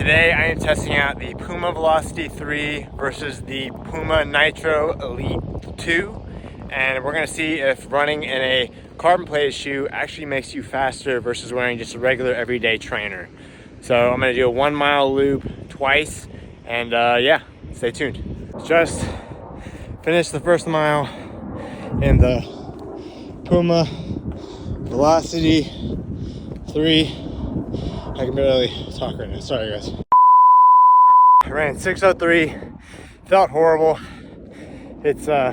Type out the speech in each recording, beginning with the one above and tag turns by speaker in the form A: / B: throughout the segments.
A: Today I am testing out the Puma Velocity 3 versus the Puma Nitro Elite 2, and we're going to see if running in a carbon plated shoe actually makes you faster versus wearing just a regular everyday trainer. So I'm going to do a 1 mile loop twice, and yeah, stay tuned. Just finished the first mile in the Puma Velocity 3. I can barely talk right now, sorry guys. I ran 6:03, felt horrible. It's tough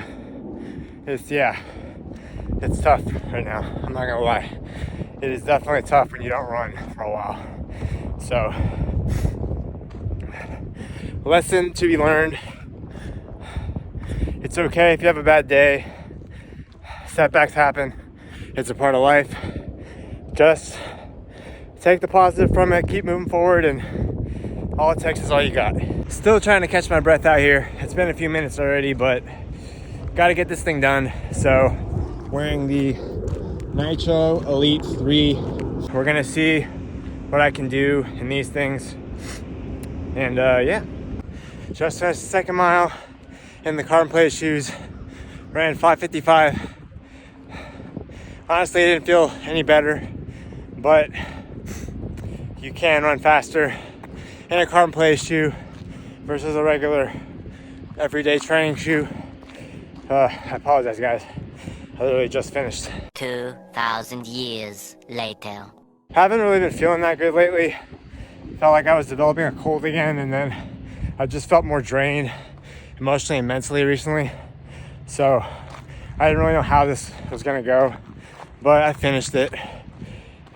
A: right now, I'm not gonna lie. It is definitely tough when you don't run for a while. So, lesson to be learned. It's okay if you have a bad day. Setbacks happen, it's a part of life. Just take the positive from it, keep moving forward, and all it takes is all you got. Still trying to catch my breath out here. It's been a few minutes already, but got to get this thing done. So wearing the Nitro Elite 3, we're gonna see what I can do in these things. And yeah, just finished the second mile in the carbon plated shoes, ran 5:55. Honestly, I didn't feel any better, but you can run faster in a carbon plated shoe versus a regular everyday training shoe. I apologize guys, I literally just finished.
B: 2,000 years later.
A: Haven't really been feeling that good lately. Felt like I was developing a cold again, and then I just felt more drained emotionally and mentally recently. So I didn't really know how this was gonna go, but I finished it.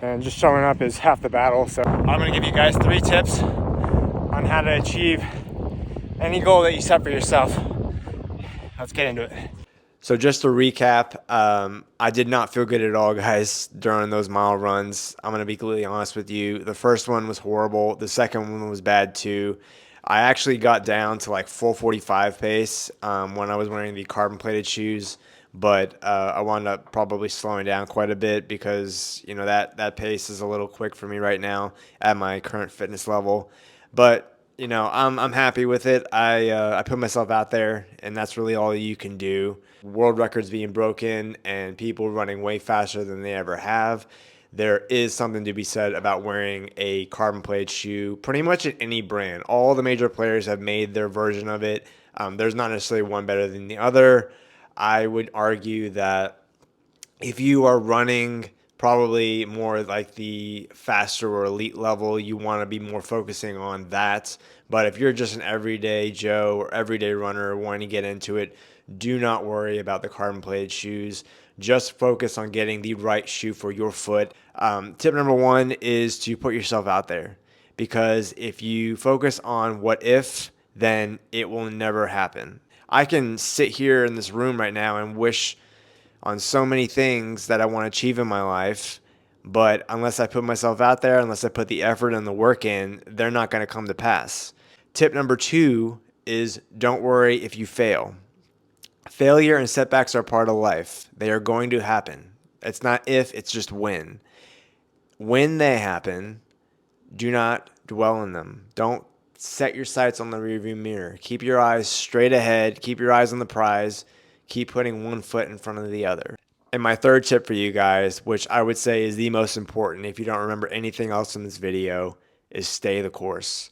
A: And just showing up is half the battle. So I'm gonna give you guys 3 tips on how to achieve any goal that you set for yourself. Let's get into it. So just to recap, I did not feel good at all, guys, during those mile runs. I'm gonna be completely honest with you. The first one was horrible. The second one was bad too. I actually got down to like 4:45 pace when I was wearing the carbon plated shoes. But I wound up probably slowing down quite a bit because, you know, that pace is a little quick for me right now at my current fitness level. But, you know, I'm happy with it. I put myself out there, and that's really all you can do. World records being broken and people running way faster than they ever have. There is something to be said about wearing a carbon plated shoe pretty much at any brand. All the major players have made their version of it. There's not necessarily one better than the other. I would argue that if you are running probably more like the faster or elite level, you want to be more focusing on that. But if you're just an everyday Joe or everyday runner wanting to get into it, do not worry about the carbon plated shoes. Just focus on getting the right shoe for your foot. Tip number 1 is to put yourself out there, because if you focus on what if, then it will never happen. I can sit here in this room right now and wish on so many things that I want to achieve in my life, but unless I put myself out there, unless I put the effort and the work in, they're not going to come to pass. Tip number 2 is don't worry if you fail. Failure and setbacks are part of life. They are going to happen. It's not if, it's just when. When they happen, do not dwell on them. Don't set your sights on the rearview mirror. Keep your eyes straight ahead. Keep your eyes on the prize. Keep putting one foot in front of the other. And my third tip for you guys, which I would say is the most important if you don't remember anything else in this video, is stay the course.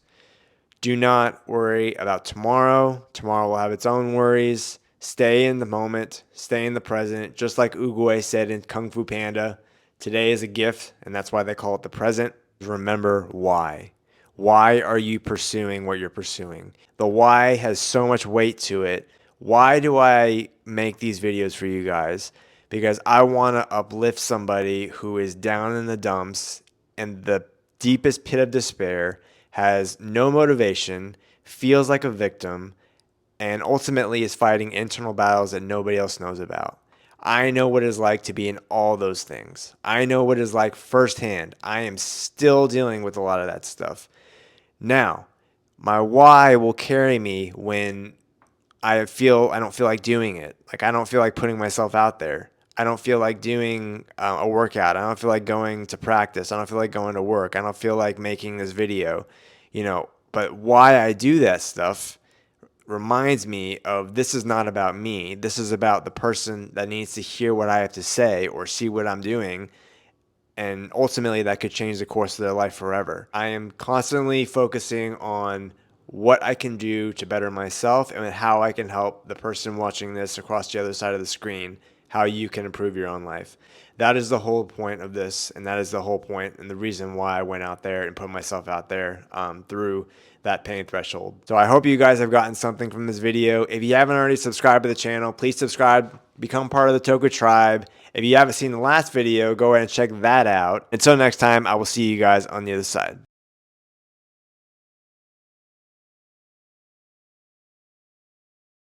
A: Do not worry about tomorrow. Tomorrow will have its own worries. Stay in the moment. Stay in the present. Just like Oogway said in Kung Fu Panda, today is a gift, and that's why they call it the present. Remember why. Why are you pursuing what you're pursuing? The why has so much weight to it. Why do I make these videos for you guys? Because I want to uplift somebody who is down in the dumps and the deepest pit of despair, has no motivation, feels like a victim, and ultimately is fighting internal battles that nobody else knows about. I know what it's like to be in all those things. I know what it's like firsthand. I am still dealing with a lot of that stuff. Now, my why will carry me when I don't feel like doing it. Like, I don't feel like putting myself out there. I don't feel like doing a workout. I don't feel like going to practice. I don't feel like going to work. I don't feel like making this video.
C: But why I do that stuff reminds me of, this is not about me. This is about the person that needs to hear what I have to say or see what I'm doing. And ultimately, that could change the course of their life forever. I am constantly focusing on what I can do to better myself and how I can help the person watching this across the other side of the screen, how you can improve your own life. That is the whole point of this, and that is the whole point and the reason why I went out there and put myself out there through that pain threshold. So I hope you guys have gotten something from this video. If you haven't already subscribed to the channel, please subscribe, become part of the TOWKA tribe. If you haven't seen the last video, go ahead and check that out. Until next time, I will see you guys on the other side.